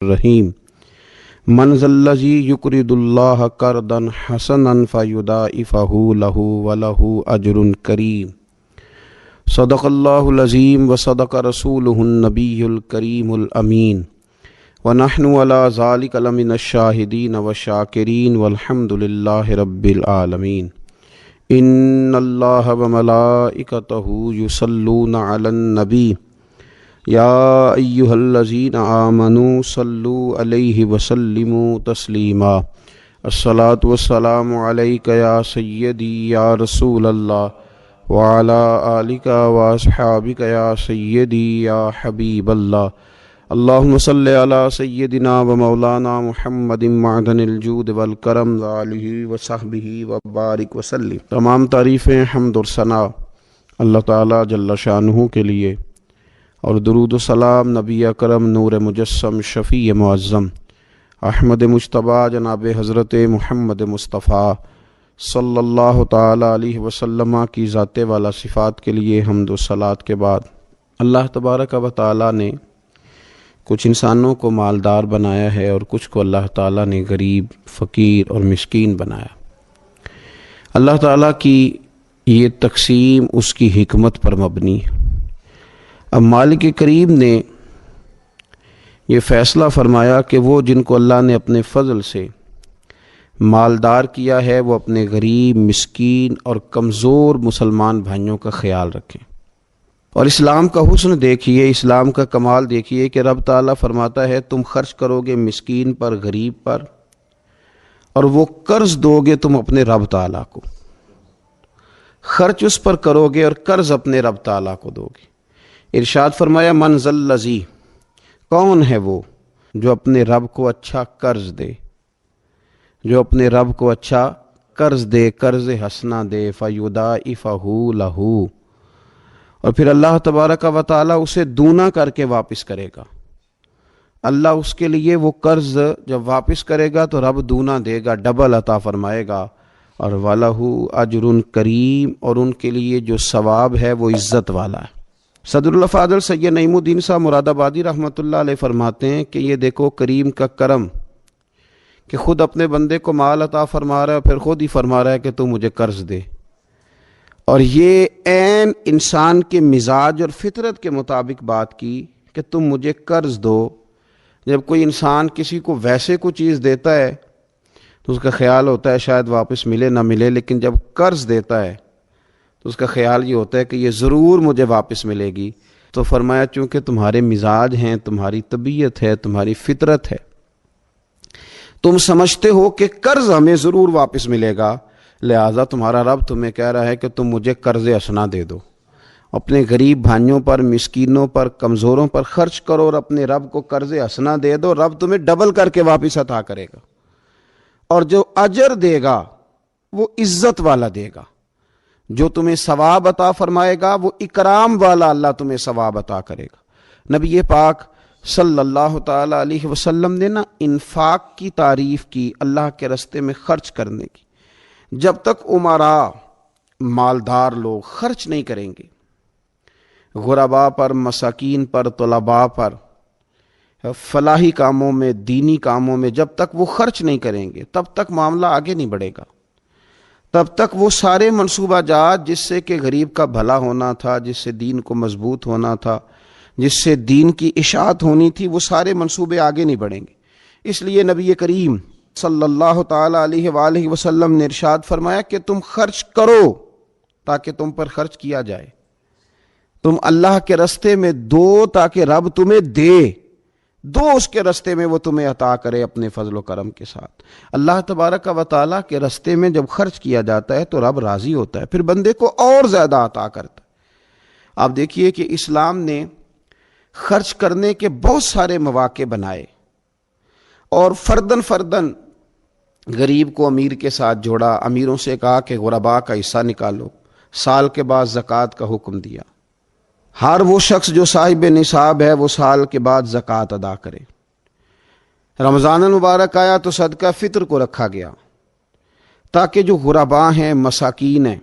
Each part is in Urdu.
الرحیم من ذا الذی یقرض اللہ قرضا حسنا فیضاعفہ لہ ولہ اجر کریم صدق اللہ العظیم وصدق رسولہ النبی الکریم الامین ونحن علی ذلک لمن الشاہدین والشاکرین والحمد للہ رب العالمین ان اللہ وملائکتہ یصلون علی النبی یا ایہا الذین آمنوا صلوا علیہ وسلموا تسلیما الصلاۃ والسلام علیک یا سیدی یا رسول اللہ وعلی آلک واصحابک یا سیدی یا حبیب اللہ اللہم صلی علی سیدنا و مولانا محمد معدن الجود والکرم وآلہ وصحبہ وبارک وسلم۔ تمام تعریفیں حمد اور ثنا اللہ تعالیٰ جل شانہ کے لیے، اور درود و سلام نبی اکرم نور مجسم شفیع معظم احمد مجتبیٰ جناب حضرت محمد مصطفیٰ صلی اللہ تعالیٰ علیہ وسلم کی ذات والا صفات کے لیے حمد و صلات کے بعد، اللہ تبارک و تعالیٰ نے کچھ انسانوں کو مالدار بنایا ہے اور کچھ کو اللہ تعالیٰ نے غریب، فقیر اور مسکین بنایا۔ اللہ تعالیٰ کی یہ تقسیم اس کی حکمت پر مبنی ہے۔ اب مالک کریم نے یہ فیصلہ فرمایا کہ وہ جن کو اللہ نے اپنے فضل سے مالدار کیا ہے وہ اپنے غریب، مسکین اور کمزور مسلمان بھائیوں کا خیال رکھیں۔ اور اسلام کا حسن دیکھیے، اسلام کا کمال دیکھیے کہ رب تعالیٰ فرماتا ہے تم خرچ کرو گے مسکین پر، غریب پر، اور وہ قرض دو گے تم اپنے رب تعالیٰ کو، خرچ اس پر کرو گے اور قرض اپنے رب تعالیٰ کو دو گے۔ ارشاد فرمایا من ذا الذی، کون ہے وہ جو اپنے رب کو اچھا قرض دے، جو اپنے رب کو اچھا قرض دے، قرض حسنا دے، فیضاعفہ لہ، اور پھر اللہ تبارک و تعالیٰ اسے دونا کر کے واپس کرے گا۔ اللہ اس کے لیے وہ قرض جب واپس کرے گا تو رب دونا دے گا، ڈبل عطا فرمائے گا، اور وَلَهُ أَجْرٌ کریم، اور ان کے لیے جو ثواب ہے وہ عزت والا ہے۔ صدر الفاضل سید نعیم الدین صاحب مراد آبادی رحمۃ اللہ علیہ فرماتے ہیں کہ یہ دیکھو کریم کا کرم کہ خود اپنے بندے کو مال عطا فرما رہا ہے، پھر خود ہی فرما رہا ہے کہ تو مجھے قرض دے، اور یہ عین انسان کے مزاج اور فطرت کے مطابق بات کی کہ تم مجھے قرض دو۔ جب کوئی انسان کسی کو ویسے کوئی چیز دیتا ہے تو اس کا خیال ہوتا ہے شاید واپس ملے نہ ملے، لیکن جب قرض دیتا ہے تو اس کا خیال یہ ہوتا ہے کہ یہ ضرور مجھے واپس ملے گی۔ تو فرمایا چونکہ تمہارے مزاج ہیں، تمہاری طبیعت ہے، تمہاری فطرت ہے، تم سمجھتے ہو کہ قرض ہمیں ضرور واپس ملے گا، لہٰذا تمہارا رب تمہیں کہہ رہا ہے کہ تم مجھے قرض حسنا دے دو، اپنے غریب بھائیوں پر، مسکینوں پر، کمزوروں پر خرچ کرو اور اپنے رب کو قرض حسنا دے دو، رب تمہیں ڈبل کر کے واپس عطا کرے گا، اور جو اجر دے گا وہ عزت والا دے گا، جو تمہیں ثواب عطا فرمائے گا وہ اکرام والا اللہ تمہیں ثواب عطا کرے گا۔ نبی پاک صلی اللہ تعالیٰ علیہ وسلم نے انفاق کی تعریف کی، اللہ کے راستے میں خرچ کرنے کی۔ جب تک امراء، مالدار لوگ خرچ نہیں کریں گے غرباء پر، مساکین پر، طلباء پر، فلاحی کاموں میں، دینی کاموں میں جب تک وہ خرچ نہیں کریں گے تب تک معاملہ آگے نہیں بڑھے گا، تب تک وہ سارے منصوبہ جات جس سے کہ غریب کا بھلا ہونا تھا، جس سے دین کو مضبوط ہونا تھا، جس سے دین کی اشاعت ہونی تھی، وہ سارے منصوبے آگے نہیں بڑھیں گے۔ اس لیے نبی کریم صلی اللہ تعالیٰ علیہ وآلہ وسلم نے ارشاد فرمایا کہ تم خرچ کرو تاکہ تم پر خرچ کیا جائے، تم اللہ کے راستے میں دو تاکہ رب تمہیں دے، دو اس کے راستے میں وہ تمہیں عطا کرے اپنے فضل و کرم کے ساتھ۔ اللہ تبارک و تعالیٰ کے راستے میں جب خرچ کیا جاتا ہے تو رب راضی ہوتا ہے، پھر بندے کو اور زیادہ عطا کرتا ہے۔ آپ دیکھیے کہ اسلام نے خرچ کرنے کے بہت سارے مواقع بنائے، اور فردن فردن غریب کو امیر کے ساتھ جوڑا، امیروں سے کہا کہ غرباء کا حصہ نکالو، سال کے بعد زکوٰۃ کا حکم دیا، ہر وہ شخص جو صاحب نصاب ہے وہ سال کے بعد زکوٰۃ ادا کرے۔ رمضان المبارک آیا تو صدقہ فطر کو رکھا گیا تاکہ جو غرباء ہیں، مساکین ہیں،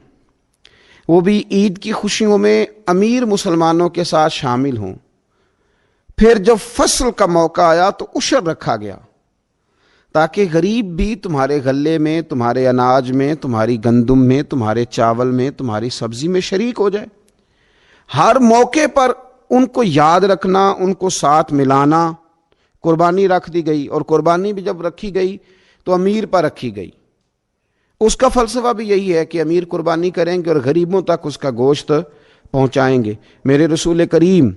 وہ بھی عید کی خوشیوں میں امیر مسلمانوں کے ساتھ شامل ہوں۔ پھر جب فصل کا موقع آیا تو عشر رکھا گیا تاکہ غریب بھی تمہارے غلے میں، تمہارے اناج میں، تمہاری گندم میں، تمہارے چاول میں، تمہاری سبزی میں شریک ہو جائے۔ ہر موقع پر ان کو یاد رکھنا، ان کو ساتھ ملانا۔ قربانی رکھ دی گئی، اور قربانی بھی جب رکھی گئی تو امیر پر رکھی گئی۔ اس کا فلسفہ بھی یہی ہے کہ امیر قربانی کریں گے اور غریبوں تک اس کا گوشت پہنچائیں گے۔ میرے رسول کریم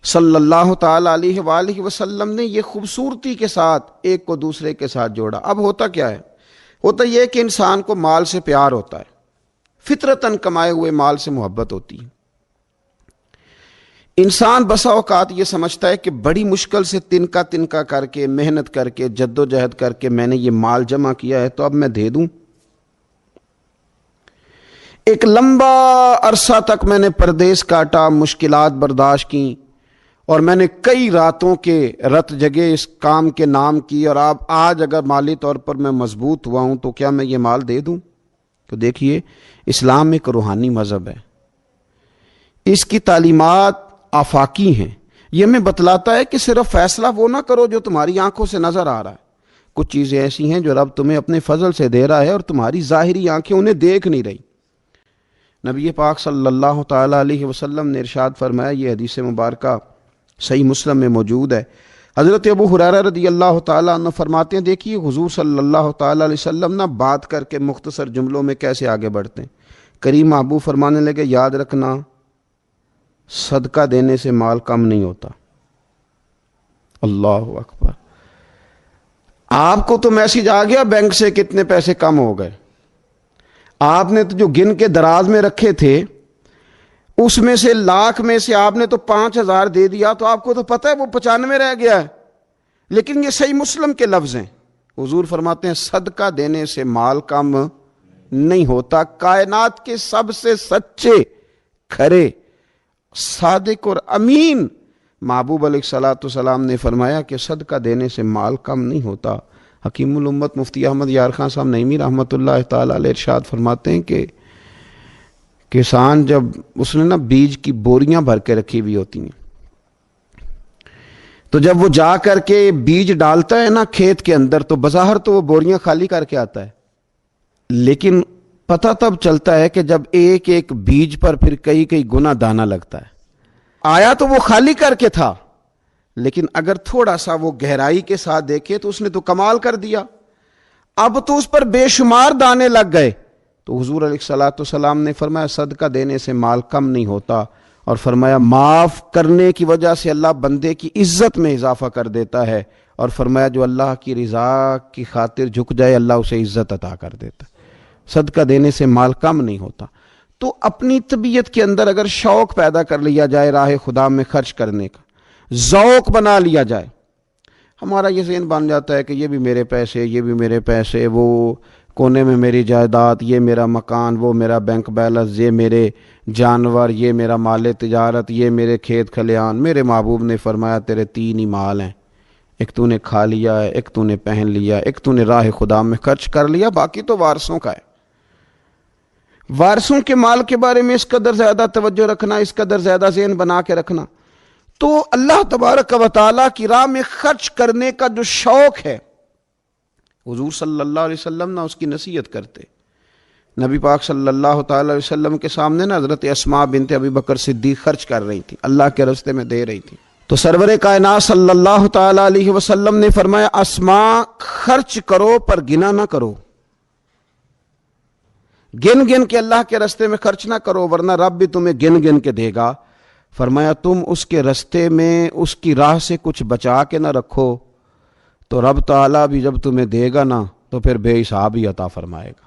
صلی اللہ تعالی علیہ وآلہ وسلم نے یہ خوبصورتی کے ساتھ ایک کو دوسرے کے ساتھ جوڑا۔ اب ہوتا کیا ہے؟ ہوتا یہ کہ انسان کو مال سے پیار ہوتا ہے، فطرتاً کمائے ہوئے مال سے محبت ہوتی ہے۔ انسان بسا اوقات یہ سمجھتا ہے کہ بڑی مشکل سے تنکا تنکا کر کے، محنت کر کے، جد و جہد کر کے میں نے یہ مال جمع کیا ہے تو اب میں دے دوں۔ ایک لمبا عرصہ تک میں نے پردیس کاٹا، مشکلات برداشت کی، اور میں نے کئی راتوں کے رت جگے اس کام کے نام کی، اور اب آج اگر مالی طور پر میں مضبوط ہوا ہوں تو کیا میں یہ مال دے دوں؟ تو دیکھیے، اسلام ایک روحانی مذہب ہے، اس کی تعلیمات آفاقی ہیں۔ یہ ہمیں بتلاتا ہے کہ صرف فیصلہ وہ نہ کرو جو تمہاری آنکھوں سے نظر آ رہا ہے، کچھ چیزیں ایسی ہیں جو رب تمہیں اپنے فضل سے دے رہا ہے اور تمہاری ظاہری آنکھیں انہیں دیکھ نہیں رہی۔ نبی پاک صلی اللہ تعالی علیہ وسلم نے ارشاد فرمایا، یہ حدیث مبارکہ صحیح مسلم میں موجود ہے، حضرت ابو ہریرہ رضی اللہ تعالیٰ عنہ فرماتے ہیں، دیکھیے حضور صلی اللہ تعالیٰ علیہ وسلم نہ بات کر کے مختصر جملوں میں کیسے آگے بڑھتے ہیں۔ کریم محبوب فرمانے لگے، یاد رکھنا صدقہ دینے سے مال کم نہیں ہوتا۔ اللہ اکبر! آپ کو تو میسج آ گیا بینک سے کتنے پیسے کم ہو گئے، آپ نے تو جو گن کے دراز میں رکھے تھے اس میں سے لاکھ میں سے آپ نے تو 5,000 دے دیا، تو آپ کو تو پتہ ہے وہ 95 رہ گیا ہے۔ لیکن یہ صحیح مسلم کے لفظ ہیں، حضور فرماتے ہیں صدقہ دینے سے مال کم نہیں ہوتا۔ کائنات کے سب سے سچے، کھرے، صادق اور امین محبوب علیہ الصلوۃ والسلام نے فرمایا کہ صدقہ دینے سے مال کم نہیں ہوتا۔ حکیم الامت مفتی احمد یار خان صاحب نعیمی رحمۃ اللہ تعالی علیہ ارشاد فرماتے ہیں کہ کسان جب اس نے بیج کی بوریاں بھر کے رکھی ہوئی ہوتی ہیں، تو جب وہ جا کر کے بیج ڈالتا ہے کھیت کے اندر، تو بظاہر تو وہ بوریاں خالی کر کے آتا ہے، لیکن پتہ تب چلتا ہے کہ جب ایک ایک بیج پر پھر کئی کئی گنا دانہ لگتا ہے۔ آیا تو وہ خالی کر کے تھا، لیکن اگر تھوڑا سا وہ گہرائی کے ساتھ دیکھے تو اس نے تو کمال کر دیا، اب تو اس پر بے شمار دانے لگ گئے۔ تو حضور علیہ الصلوۃ والسلام نے فرمایا صدقہ دینے سے مال کم نہیں ہوتا، اور فرمایا معاف کرنے کی وجہ سے اللہ بندے کی عزت میں اضافہ کر دیتا ہے، اور فرمایا جو اللہ کی رضا کی خاطر جھک جائے اللہ اسے عزت عطا کر دیتا ہے۔ صدقہ دینے سے مال کم نہیں ہوتا۔ تو اپنی طبیعت کے اندر اگر شوق پیدا کر لیا جائے راہ خدا میں خرچ کرنے کا، ذوق بنا لیا جائے، ہمارا یہ ذہن بن جاتا ہے کہ یہ بھی میرے پیسے، یہ بھی میرے پیسے، وہ کونے میں میری جائیداد، یہ میرا مکان، وہ میرا بینک بیلنس، یہ میرے جانور، یہ میرا مال تجارت، یہ میرے کھیت کھلیان۔ میرے محبوب نے فرمایا تیرے 3 ہی مال ہیں، ایک تو نے کھا لیا ہے، ایک تو نے پہن لیا، ایک تو نے راہ خدا میں خرچ کر لیا، باقی تو وارثوں کا ہے۔ وارثوں کے مال کے بارے میں اس قدر زیادہ توجہ رکھنا، اس قدر زیادہ ذہن بنا کے رکھنا، تو اللہ تبارک و تعالیٰ کی راہ میں خرچ کرنے کا جو شوق ہے، حضور صلی اللہ علیہ وسلم نہ اس کی نصیحت کرتے۔ نبی پاک صلی اللہ تعالی علیہ وسلم کے سامنے حضرت اسماء بنت ابی بکر صدیق خرچ کر رہی تھی، اللہ کے راستے میں دے رہی تھی، تو سرور کائنات صلی اللہ تعالی علیہ وسلم نے فرمایا اسماء خرچ کرو پر گنا نہ کرو، گن گن کے اللہ کے راستے میں خرچ نہ کرو ورنہ رب بھی تمہیں گن گن کے دے گا۔ فرمایا تم اس کے راستے میں اس کی راہ سے کچھ بچا کے نہ رکھو تو رب تعالیٰ بھی جب تمہیں دے گا نا تو پھر بے حساب ہی عطا فرمائے گا۔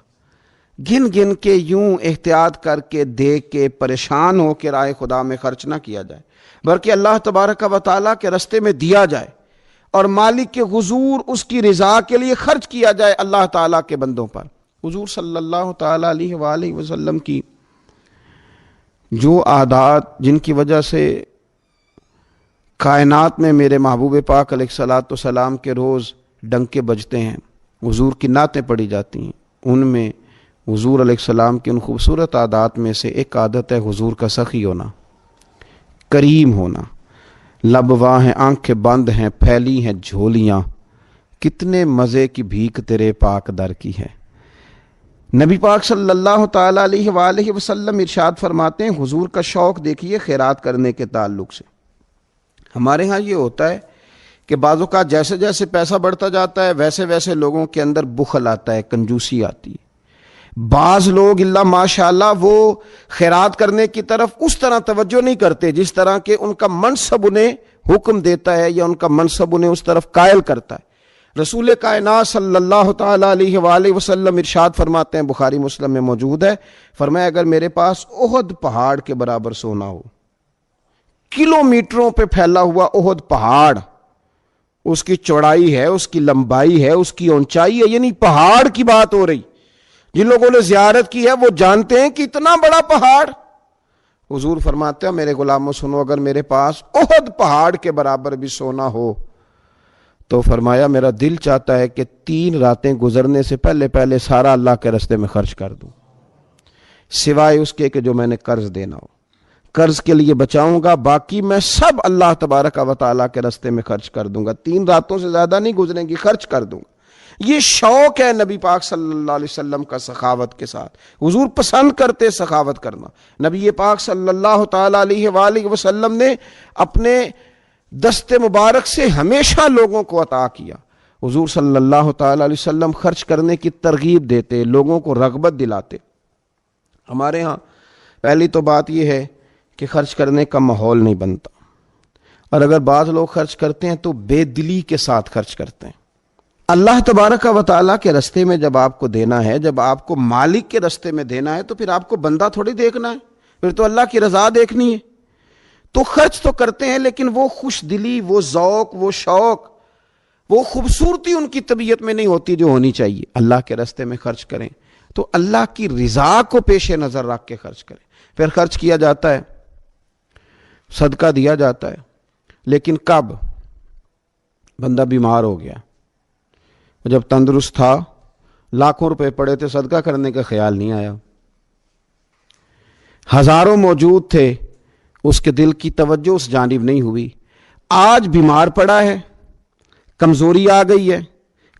گن گن کے یوں احتیاط کر کے دے کے پریشان ہو کے راہ خدا میں خرچ نہ کیا جائے، بلکہ اللہ تبارک و تعالیٰ کے راستے میں دیا جائے اور مالک کے حضور اس کی رضا کے لیے خرچ کیا جائے اللہ تعالیٰ کے بندوں پر۔ حضور صلی اللہ تعالیٰ علیہ وآلہ وسلم کی جو عادات جن کی وجہ سے کائنات میں میرے محبوب پاک علیہ الصلوۃ والسلام کے روز ڈنکے بجتے ہیں، حضور کی نعتیں پڑھی جاتی ہیں، ان میں حضور علیہ السلام کی ان خوبصورت عادات میں سے ایک عادت ہے حضور کا سخی ہونا، کریم ہونا، لب واں ہیں آنکھیں بند ہیں پھیلی ہیں جھولیاں، کتنے مزے کی بھیک تیرے پاک در کی ہے۔ نبی پاک صلی اللہ تعالیٰ علیہ وآلہ وسلم ارشاد فرماتے ہیں، حضور کا شوق دیکھیے خیرات کرنے کے تعلق سے۔ ہمارے ہاں یہ ہوتا ہے کہ بعض اوقات جیسے جیسے پیسہ بڑھتا جاتا ہے ویسے ویسے لوگوں کے اندر بخل آتا ہے، کنجوسی آتی ہے۔ بعض لوگ اللہ ماشاءاللہ وہ خیرات کرنے کی طرف اس طرح توجہ نہیں کرتے جس طرح کہ ان کا منصب انہیں حکم دیتا ہے یا ان کا منصب انہیں اس طرف قائل کرتا ہے۔ رسول کائنات صلی اللہ تعالیٰ علیہ وآلہ وسلم ارشاد فرماتے ہیں، بخاری مسلم میں موجود ہے، فرمایا اگر میرے پاس احد پہاڑ کے برابر سونا ہو، کلومیٹروں پہ پھیلا ہوا احد پہاڑ، اس کی چوڑائی ہے، اس کی لمبائی ہے، اس کی اونچائی ہے، یعنی پہاڑ کی بات ہو رہی، جن لوگوں نے زیارت کی ہے وہ جانتے ہیں کہ اتنا بڑا پہاڑ۔ حضور فرماتے ہیں میرے غلاموں سنو، اگر میرے پاس احد پہاڑ کے برابر بھی سونا ہو تو فرمایا میرا دل چاہتا ہے کہ 3 راتیں گزرنے سے پہلے پہلے سارا اللہ کے راستے میں خرچ کر دوں، سوائے اس کے کہ جو میں نے قرض دینا ہو، قرض کے لیے بچاؤں گا، باقی میں سب اللہ تبارک و تعالیٰ کے راستے میں خرچ کر دوں گا، 3 راتوں سے زیادہ نہیں گزریں گی، خرچ کر دوں گا۔ یہ شوق ہے نبی پاک صلی اللہ علیہ وسلم کا سخاوت کے ساتھ۔ حضور پسند کرتے سخاوت کرنا۔ نبی پاک صلی اللہ تعالیٰ علیہ وآلہ وسلم نے اپنے دست مبارک سے ہمیشہ لوگوں کو عطا کیا۔ حضور صلی اللہ تعالیٰ علیہ وسلم خرچ کرنے کی ترغیب دیتے، لوگوں کو رغبت دلاتے۔ ہمارے ہاں پہلی تو بات یہ ہے کہ خرچ کرنے کا ماحول نہیں بنتا، اور اگر بعض لوگ خرچ کرتے ہیں تو بے دلی کے ساتھ خرچ کرتے ہیں۔ اللہ تبارک و تعالیٰ کے راستے میں جب آپ کو دینا ہے، جب آپ کو مالک کے راستے میں دینا ہے، تو پھر آپ کو بندہ تھوڑی دیکھنا ہے، پھر تو اللہ کی رضا دیکھنی ہے۔ تو خرچ تو کرتے ہیں، لیکن وہ خوش دلی، وہ ذوق، وہ شوق، وہ خوبصورتی ان کی طبیعت میں نہیں ہوتی جو ہونی چاہیے۔ اللہ کے راستے میں خرچ کریں تو اللہ کی رضا کو پیش نظر رکھ کے خرچ کریں۔ پھر خرچ کیا جاتا ہے، صدقہ دیا جاتا ہے، لیکن کب بندہ بیمار ہو گیا، جب تندرست تھا، لاکھوں روپے پڑے تھے، صدقہ کرنے کا خیال نہیں آیا، ہزاروں موجود تھے، اس کے دل کی توجہ اس جانب نہیں ہوئی، آج بیمار پڑا ہے، کمزوری آ گئی ہے،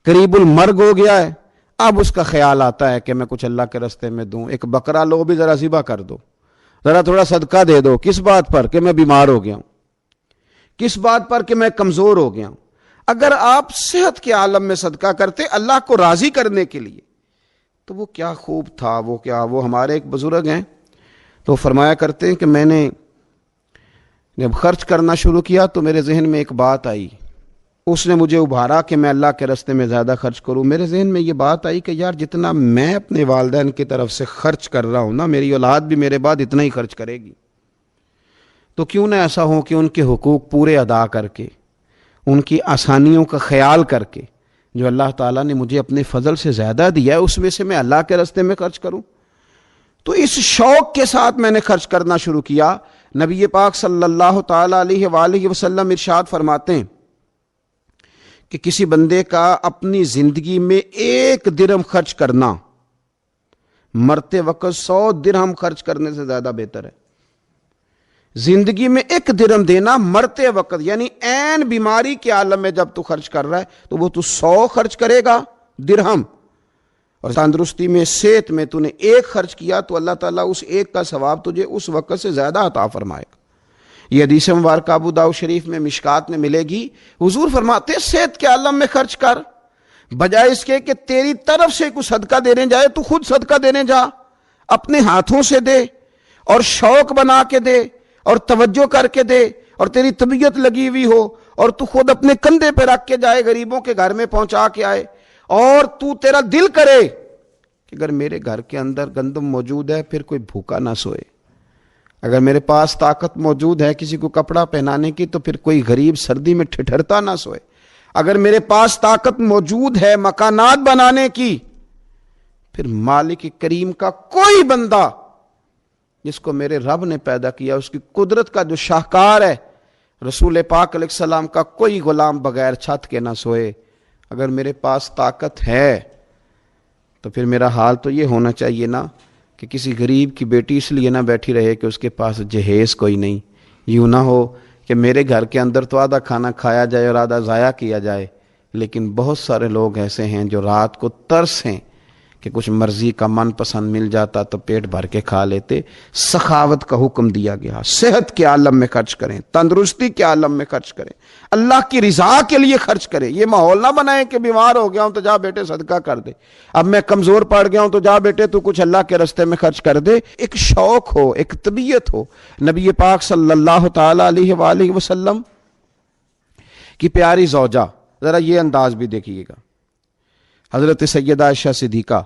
قریب المرگ ہو گیا ہے، اب اس کا خیال آتا ہے کہ میں کچھ اللہ کے راستے میں دوں، ایک بکرا لو بھی ذرا ذبح کر دو، ذرا تھوڑا صدقہ دے دو۔ کس بات پر؟ کہ میں بیمار ہو گیا ہوں، کس بات پر؟ کہ میں کمزور ہو گیا ہوں۔ اگر آپ صحت کے عالم میں صدقہ کرتے اللہ کو راضی کرنے کے لیے تو وہ کیا خوب تھا، وہ ہمارے ایک بزرگ ہیں تو فرمایا کرتے ہیں کہ میں نے جب خرچ کرنا شروع کیا تو میرے ذہن میں ایک بات آئی، اس نے مجھے ابھارا کہ میں اللہ کے راستے میں زیادہ خرچ کروں۔ میرے ذہن میں یہ بات آئی کہ یار جتنا میں اپنے والدین کی طرف سے خرچ کر رہا ہوں نا، میری اولاد بھی میرے بعد اتنا ہی خرچ کرے گی، تو کیوں نہ ایسا ہو کہ ان کے حقوق پورے ادا کر کے، ان کی آسانیوں کا خیال کر کے، جو اللہ تعالیٰ نے مجھے اپنے فضل سے زیادہ دیا ہے اس میں سے میں اللہ کے راستے میں خرچ کروں۔ تو اس شوق کے ساتھ میں نے خرچ کرنا شروع کیا۔ نبی پاک صلی اللہ تعالیٰ علیہ وآلہ وسلم ارشاد فرماتے ہیں کہ کسی بندے کا اپنی زندگی میں 1 درہم خرچ کرنا مرتے وقت 100 درہم خرچ کرنے سے زیادہ بہتر ہے۔ زندگی میں 1 درہم دینا مرتے وقت، یعنی عین بیماری کے عالم میں جب تو خرچ کر رہا ہے تو وہ تو 100 خرچ کرے گا درہم، اور تندرستی میں، صحت میں تو نے 1 خرچ کیا تو اللہ تعالیٰ اس 1 کا ثواب تجھے اس وقت سے زیادہ عطا فرمائے گا۔ یہ حدیث مبارکہ ابو داؤد شریف میں مشکات میں ملے گی۔ حضور فرماتے صحت کے عالم میں خرچ کر، بجائے اس کے کہ تیری طرف سے کوئی صدقہ دینے جائے تو خود صدقہ دینے جا، اپنے ہاتھوں سے دے اور شوق بنا کے دے اور توجہ کر کے دے، اور تیری طبیعت لگی ہوئی ہو اور تو خود اپنے کندھے پہ رکھ کے جائے، غریبوں کے گھر میں پہنچا کے آئے، اور تو تیرا دل کرے کہ اگر میرے گھر کے اندر گندم موجود ہے پھر کوئی بھوکا نہ سوئے، اگر میرے پاس طاقت موجود ہے کسی کو کپڑا پہنانے کی تو پھر کوئی غریب سردی میں ٹھٹھرتا نہ سوئے، اگر میرے پاس طاقت موجود ہے مکانات بنانے کی، پھر مالک کریم کا کوئی بندہ جس کو میرے رب نے پیدا کیا، اس کی قدرت کا جو شاہکار ہے، رسول پاک علیہ السلام کا کوئی غلام بغیر چھت کے نہ سوئے۔ اگر میرے پاس طاقت ہے تو پھر میرا حال تو یہ ہونا چاہیے نا کہ کسی غریب کی بیٹی اس لیے نہ بیٹھی رہے کہ اس کے پاس جہیز کوئی نہیں، یوں نہ ہو کہ میرے گھر کے اندر تو آدھا کھانا کھایا جائے اور آدھا ضائع کیا جائے، لیکن بہت سارے لوگ ایسے ہیں جو رات کو ترس ہیں کہ کچھ مرضی کا من پسند مل جاتا تو پیٹ بھر کے کھا لیتے۔ سخاوت کا حکم دیا گیا، صحت کے عالم میں خرچ کریں، تندرستی کے عالم میں خرچ کریں، اللہ کی رضا کے لیے خرچ کریں۔ یہ ماحول نہ بنائیں کہ بیمار ہو گیا ہوں تو جا بیٹے صدقہ کر دے، اب میں کمزور پڑ گیا ہوں تو جا بیٹے تو کچھ اللہ کے راستے میں خرچ کر دے۔ ایک شوق ہو، ایک طبیعت ہو۔ نبی پاک صلی اللہ تعالی علیہ وآلہ وسلم کی پیاری زوجہ، ذرا یہ انداز بھی دیکھیے گا، حضرت سیدہ عائشہ صدیقہ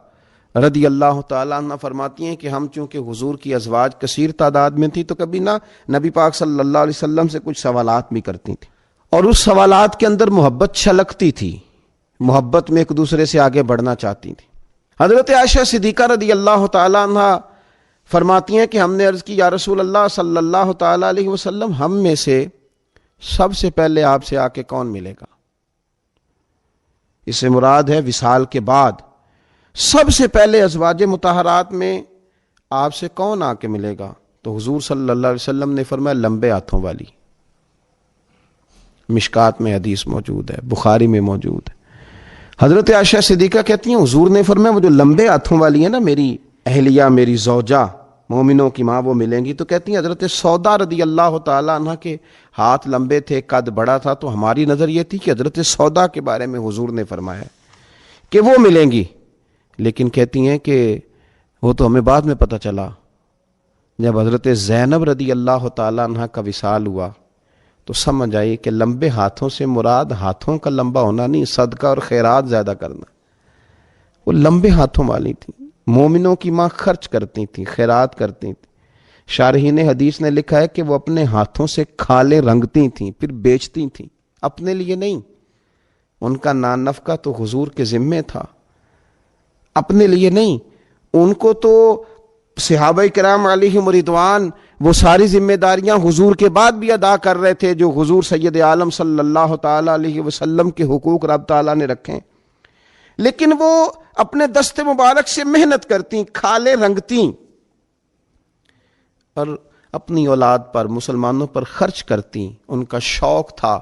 رضی اللہ تعالیٰ عنہ فرماتی ہیں کہ ہم چونکہ حضور کی ازواج کثیر تعداد میں تھی تو کبھی نہ نبی پاک صلی اللہ علیہ وسلم سے کچھ سوالات بھی کرتی تھیں، اور اس سوالات کے اندر محبت چھلکتی تھی، محبت میں ایک دوسرے سے آگے بڑھنا چاہتی تھی۔ حضرت عائشہ صدیقہ رضی اللہ تعالیٰ عنہ فرماتی ہیں کہ ہم نے عرض کی یا رسول اللہ صلی اللہ تعالیٰ علیہ وسلم، ہم میں سے سب سے پہلے آپ سے آ کے کون ملے گا؟ اس سے مراد ہے وصال کے بعد سب سے پہلے ازواج مطہرات میں آپ سے کون آ کے ملے گا؟ تو حضور صلی اللہ علیہ وسلم نے فرمایا لمبے ہاتھوں والی۔ مشکات میں حدیث موجود ہے، بخاری میں موجود ہے۔ حضرت عائشہ صدیقہ کہتی ہیں حضور نے فرمایا وہ جو لمبے ہاتھوں والی ہے نا، میری اہلیہ، میری زوجہ، مومنوں کی ماں، وہ ملیں گی۔ تو کہتی ہیں حضرت سودا رضی اللہ تعالیٰ عنہ کے ہاتھ لمبے تھے، قد بڑا تھا، تو ہماری نظر یہ تھی کہ حضرت سودا کے بارے میں حضور نے فرمایا کہ وہ ملیں گی، لیکن کہتی ہیں کہ وہ تو ہمیں بعد میں پتہ چلا جب حضرت زینب رضی اللہ تعالیٰ عنہ کا وصال ہوا تو سمجھ آئی کہ لمبے ہاتھوں سے مراد ہاتھوں کا لمبا ہونا نہیں، صدقہ اور خیرات زیادہ کرنا۔ وہ لمبے ہاتھوں والی تھیں، مومنوں کی ماں، خرچ کرتی تھیں، خیرات کرتی تھیں۔ شارحین حدیث نے لکھا ہے کہ وہ اپنے ہاتھوں سے کھالیں رنگتی تھیں، پھر بیچتی تھیں، اپنے لیے نہیں۔ ان کا نان نفقہ تو حضور کے ذمے تھا، اپنے لیے نہیں۔ ان کو تو صحابہ کرام علیہم رضوان وہ ساری ذمہ داریاں حضور کے بعد بھی ادا کر رہے تھے جو حضور سید عالم صلی اللہ تعالی علیہ وسلم کے حقوق رب تعالیٰ نے رکھے، لیکن وہ اپنے دست مبارک سے محنت کرتی، کھالیں رنگتی اور اپنی اولاد پر، مسلمانوں پر خرچ کرتی۔ ان کا شوق تھا۔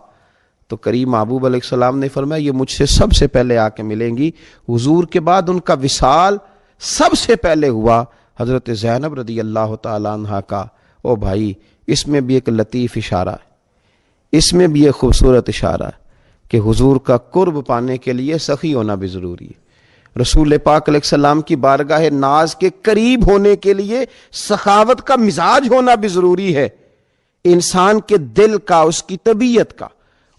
تو کریم محبوب علیہ السلام نے فرمایا یہ مجھ سے سب سے پہلے آ کے ملیں گی۔ حضور کے بعد ان کا وصال سب سے پہلے ہوا حضرت زینب رضی اللہ تعالیٰ عنہ کا۔ او بھائی، اس میں بھی ایک لطیف اشارہ ہے، اس میں بھی ایک خوبصورت اشارہ ہے کہ حضور کا قرب پانے کے لیے سخی ہونا بھی ضروری ہے۔ رسول پاک علیہ السلام کی بارگاہ ناز کے قریب ہونے کے لیے سخاوت کا مزاج ہونا بھی ضروری ہے۔ انسان کے دل کا، اس کی طبیعت کا،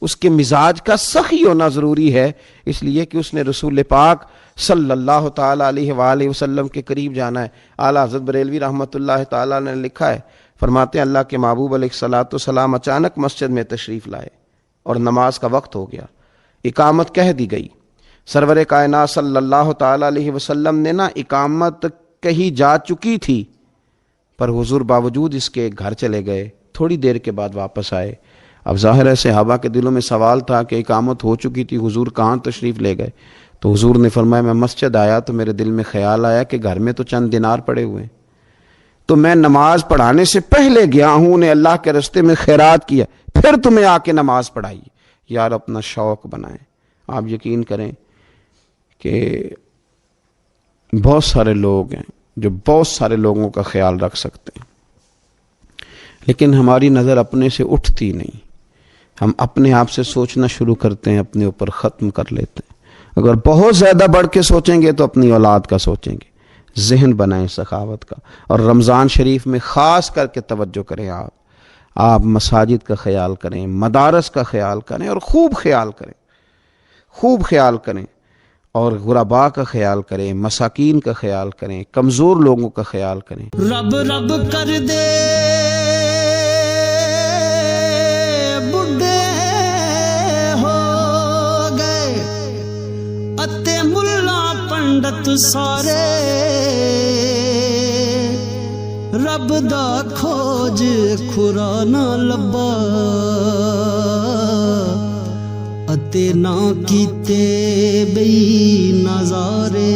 اس کے مزاج کا سخی ہونا ضروری ہے، اس لیے کہ اس نے رسول پاک صلی اللہ تعالی علیہ وآلہ وسلم کے قریب جانا ہے۔ اعلیٰ حضرت بریلوی رحمۃ اللہ تعالیٰ نے لکھا ہے، فرماتے ہیں اللہ کے محبوب علیہ الصلوۃ والسلام اچانک مسجد میں تشریف لائے اور نماز کا وقت ہو گیا، اقامت کہہ دی گئی۔ سرور کائنات صلی اللہ تعالی علیہ وسلم نے نا اقامت کہی جا چکی تھی، پر حضور باوجود اس کے گھر چلے گئے، تھوڑی دیر کے بعد واپس آئے۔ اب ظاہر ہے صحابہ کے دلوں میں سوال تھا کہ اقامت ہو چکی تھی، حضور کہاں تشریف لے گئے؟ تو حضور نے فرمایا میں مسجد آیا تو میرے دل میں خیال آیا کہ گھر میں تو چند دینار پڑے ہوئے ہیں، تو میں نماز پڑھانے سے پہلے گیا ہوں، انہیں اللہ کے راستے میں خیرات کیا، پھر تمہیں آ کے نماز پڑھائی۔ یار اپنا شوق بنائیں۔ آپ یقین کریں کہ بہت سارے لوگ ہیں جو بہت سارے لوگوں کا خیال رکھ سکتے ہیں، لیکن ہماری نظر اپنے سے اٹھتی نہیں۔ ہم اپنے آپ سے سوچنا شروع کرتے ہیں، اپنے اوپر ختم کر لیتے ہیں۔ اگر بہت زیادہ بڑھ کے سوچیں گے تو اپنی اولاد کا سوچیں گے۔ ذہن بنائیں سخاوت کا، اور رمضان شریف میں خاص کر کے توجہ کریں۔ آپ مساجد کا خیال کریں، مدارس کا خیال کریں، اور خوب خیال کریں، خوب خیال کریں، اور غرباء کا خیال کریں، مساکین کا خیال کریں، کمزور لوگوں کا خیال کریں۔ رب رب کر دے بڈھے ہو گئے اتے ملا پنڈت سارے، رب دا کھوج کھرا نہ لبا اتے نہ کیتے بئی نظارے۔